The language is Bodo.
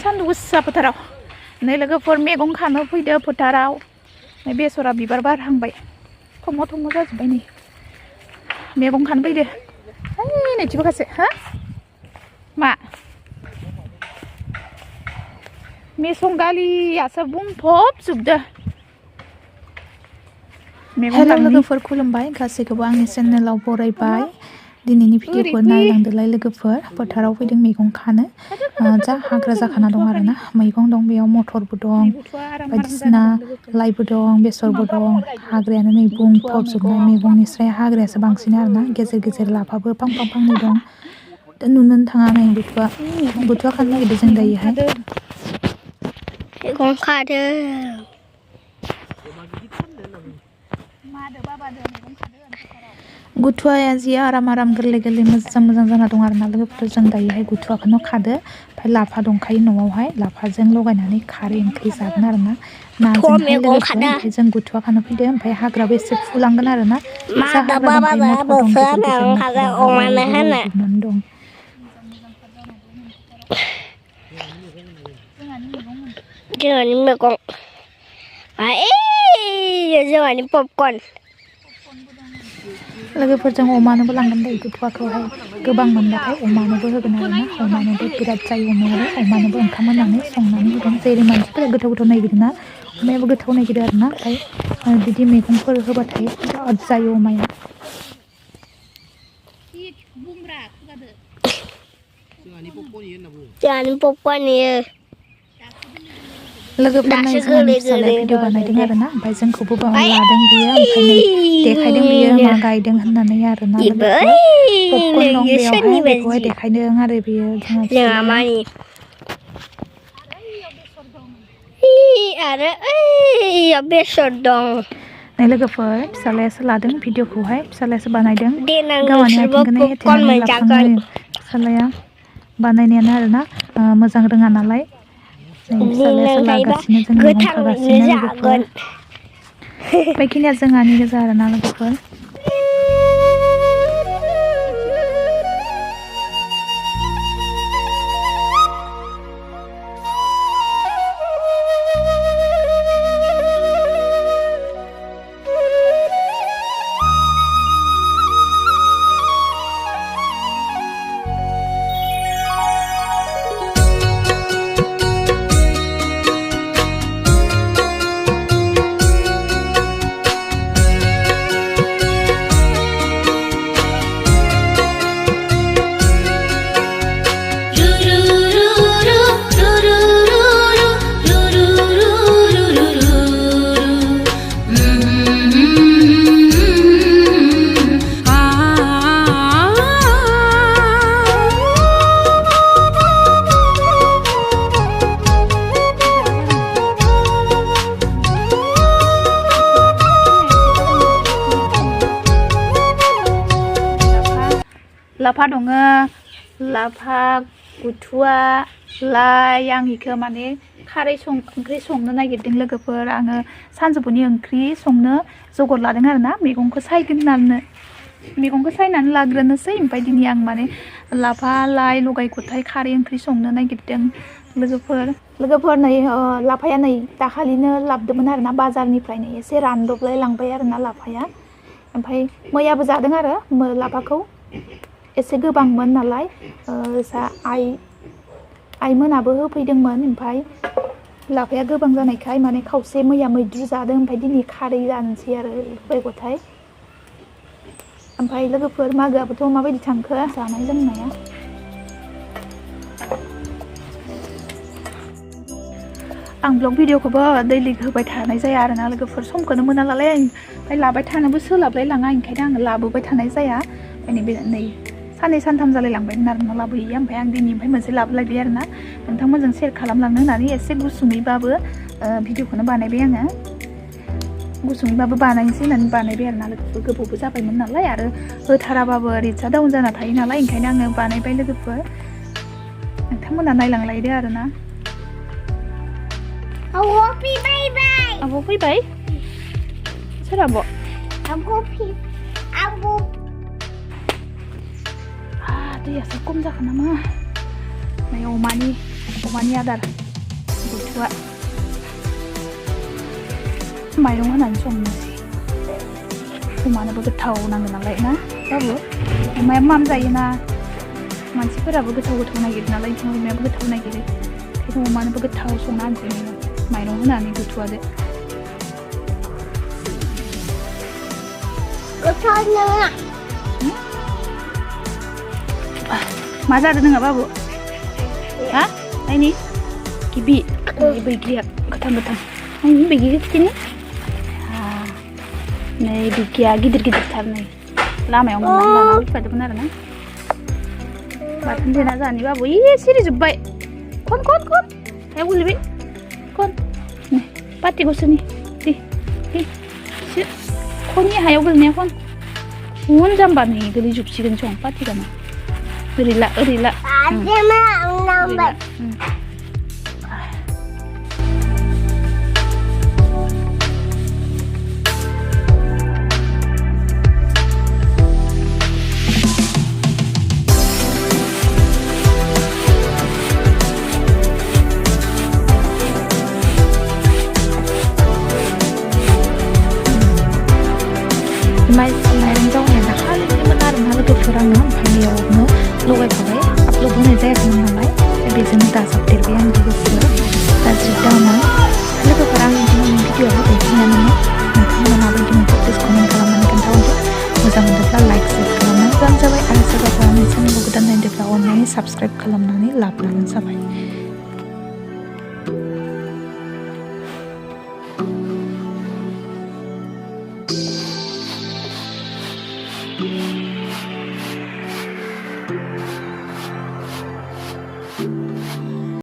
सान्दुं गोसा फोथाराव नै लोगोफोर मैगं खानो फैदो फोथाराव नै बेसरा बिबार बारहांबाय थम' थम' जाजोब्बाय नै मैगं खानो फैदो ओइ नैथिबो खासे हा मा मेसं दालियासो बुंफबजोबदो हेल' लोगोफोर खुलुमबाय गासैखौबो आंनि चेनेलाव बरायबाय दिनैनि भिडिअखौ नायलांदोलाय लोगोफोर फोथाराव फैदों मैगं खानो जा हाग्रा जाखाना दं आरोना मैगं दं बेयाव मटरबो दं बायदिसिना लाइबो दं बेसरबो दं हाग्रायानो नै बुंफबजोबनाय मैगंनिस्राय हाग्रायासो बांसिन आरोना गेजेर गेजेर लाफाबो फांफां फांनै दं नुनोनो थाङा नै बुथुवा खानो नागिरदों जों दायोहाय मैगं खादों गुथुवाया जि आराम गोरलै गोरलै मोजां मोजां जाना दं आरोना लोगोफोर जों दायोहाय गुथुवाखौनो खादो ओमफ्राय लाफा दंखायो न'आवहाय लाफाजों लगायनानै खारै ओंख्रि जागोन आरोना नाजोंहाय लोगोफोर ओमफ्राय जों गुथुवा खानो फैदों ओमफ्राय हाग्राबो एसे फुलांगोन आरोना जा हाग्रा दंखायो मटर दं गेजेर गेजेर मटरजोबनानै दं जोंहानि मैगं जोंहानि पपकर्न लोगोफोरजों अमानोबो लांगोन दै गुथुवाखौहाय गोबां मोनबाथाय अमानोबो होगोन आरोना अमानोबो बिराद जायो अमायाबो अमानोबो ओंखाम होनानै संनानै होगोन जेरै मानसिफोरा गोथाव गोथाव नागिरो ना अमायाबो गोथाव नागिरो आरोना ओमफ्राय बिदि मैगंफोर होबाथाय बिराद जायो अमाया जोंहानि पपकर्न लोगोफोर नाय जोंहानि फिसालाया भिडिअ बानायदों आरोना ओमफ्राय जोंखौबो लादों बियो ओमफ्राय नै देखायदों बियो मा गायदों होननानै आरोना लोगोफोर पपकर्न दं बेयावहाय बेखौहाय देखायदों आरो बियो जोंहा फिसालाया आरो ओइयाव बेसर दं नै लोगोफोर फिसालायासो लादों भिडिअखौहाय फिसालायासो बानायदों देनां गावहानि नोंसोरबो आथिंखौनो पपकर्न हेथेनानै लाफ्लाङो मोनजागोन फिसालाया बानायनायानो आरोना मोजां रोङा नालाय फिसालायासो लागासिनो जों मैगं खागासिनो लोगोफोर बेखिनिया जोंहानि गोजा आरोना लोगोफोर लाफा दङ लाफा गुथुवा लाइ आं इखो माने खारै ओंख्रि संनो नागिरदों लोगोफोर आङो सानजौफुनि ओंख्रि संनो जगार लादों आरोना मैगंखौ सायनानै लाग्रोनोसै ओमफ्राय दिनै आं माने लाफा लाइ लगाय गथाय खारै ओंख्रि संनो नागिरदों लोगोफोर नै लाफाया नै दाखालिनो लाबोदोंमोन आरोना बाजारनिफ्रायनो एसे रानदबलाय लांबाय आरोना लाफाया ओमफ्राय मैयाबो जादों आरो लाफाखौ एसे गोबांमोन नालाय आइमोनाबो होफैदोंमोन ओमफ्राय लाफाया गोबां जानायखाय माने खावसे मैया मैद्रु जादों ओमफ्राय दिनै खारै जानोसै आरो गथाय ओमफ्राय लोगोफोर मागोआबोथ' माबायदि थांखो जानाय लोंनाया आं ब्लग भिडिअखौबो दैलि होबाय थानाय जाया आरोना लोगोफोर समखौनो मोना नालाय ओमफ्राय लाबाय थानोबो सोलाबलाय लाङा ओंखायनो आङो लाबोबाय थानाय जाया नै साननै सानथाम जालायलांबायमोन आरोना लाबोयैया ओमफ्राय आं दिनैनिफ्राय मोनसे लाबोलायबाय आरोना नोंथांमोनजों सेयार खालामलांनो होननानै एसे गुसुङैबाबो भिडिअखौनो बानायबाय आङो गुसुङैबाबो बानायनोसै होननानै बानायबाय आरोना लोगोफोर गोबावबो जाबायमोन नालाय आरो होथाराबाबो रिचा डाउन जाना थायो नालाय ओंखायनो आङो बानायबाय लोगोफोर नोंथांमोना नायलांलायदो आरोना आब' फैबाय सोर आब' दैयासो खम जाखो नामा नै अमानि अमानि आदार बुथुआ माइरं होनानै संनोसै अमानोबो गोथाव नांगौ नालाय ना बाबु अमाया माम जायोना मानसिफोराबो गोथाव नागिरो नालाय अमायाबो गोथाव नागिरो ओंखायनो अमानोबो गोथाव संना होनसै माइरं होनानै बुथुआदो मा जादों नोंहा बाबु हा नायनि गिबि बैग्रिया गोथां नायनि बैग्रि खिथिनि नै बैग्रिया गिदिरथार नै लामायाव मोननानै लाना फैफादोंमोन आरो ना बाथोन देना जानि बाबु सिरिजोब्बाय खन हायाव गोलैबाय खन नै पार्टिखौ सोनि दे खननि हायाव गोलैनाया खन उन जाम्बा नै गोलैजोबसिगोन सं पार्टिगानो ओरैला माइरं जावनाया दाखालिमोन आरो ना लोगोफोर आङो ओमफ्राय बेयावनो लगायफाबाय आपल'ड होनाय जायाखैमोन नालाय बेजोंनो दाजाबदेरबाय आं लोगोफोर गाज्रि दामोन लोगोफोर आंनि दिनैनि भिडिअ'आ बेखिनियानोमोन नोंथांमोना माबायदि मोनखो प्लिज कमेन्ट खालामनानै खोन्थाहरदो मोजां मोनदोंब्ला लाइक शेयार खालामनानै होबानो जाबाय आरो सोरबाफोर आंनि चेनेलखौ गोदान नायदोंब्ला अननानै साबस्क्राइब खालामनानै लाबोनांगौ जाबाय